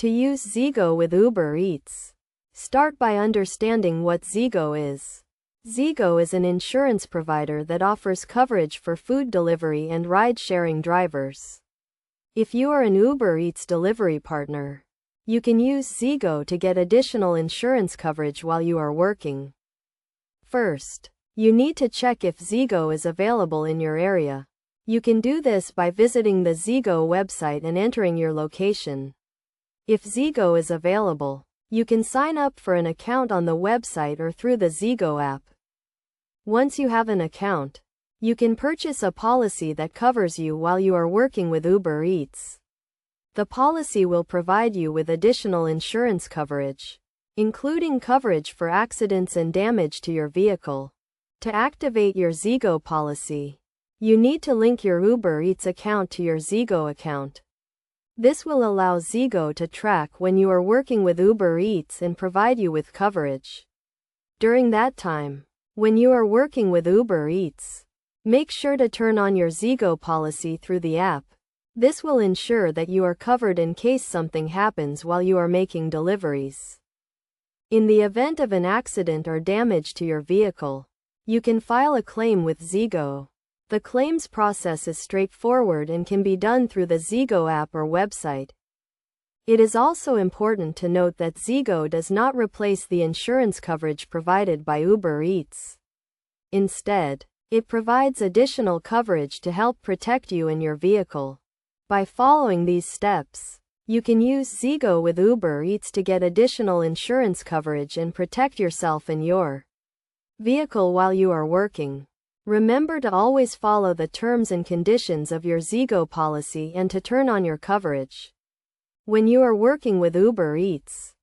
To use Zego with Uber Eats. Start by understanding what Zego is. Zego is an insurance provider that offers coverage for food delivery and ride-sharing drivers. If you are an Uber Eats delivery partner, you can use Zego to get additional insurance coverage while you are working. First, you need to check if Zego is available in your area. You can do this by visiting the Zego website and entering your location. If Zego is available, you can sign up for an account on the website or through the Zego app. Once you have an account, you can purchase a policy that covers you while you are working with Uber Eats. The policy will provide you with additional insurance coverage, including coverage for accidents and damage to your vehicle. To activate your Zego policy, you need to link your Uber Eats account to your Zego account. This will allow Zego to track when you are working with Uber Eats and provide you with coverage. During that time, when you are working with Uber Eats, make sure to turn on your Zego policy through the app. This will ensure that you are covered in case something happens while you are making deliveries. In the event of an accident or damage to your vehicle, you can file a claim with Zego. The claims process is straightforward and can be done through the Zego app or website. It is also important to note that Zego does not replace the insurance coverage provided by Uber Eats. Instead, it provides additional coverage to help protect you and your vehicle. By following these steps, you can use Zego with Uber Eats to get additional insurance coverage and protect yourself and your vehicle while you are working. Remember to always follow the terms and conditions of your Zego policy and to turn on your coverage when you are working with Uber Eats.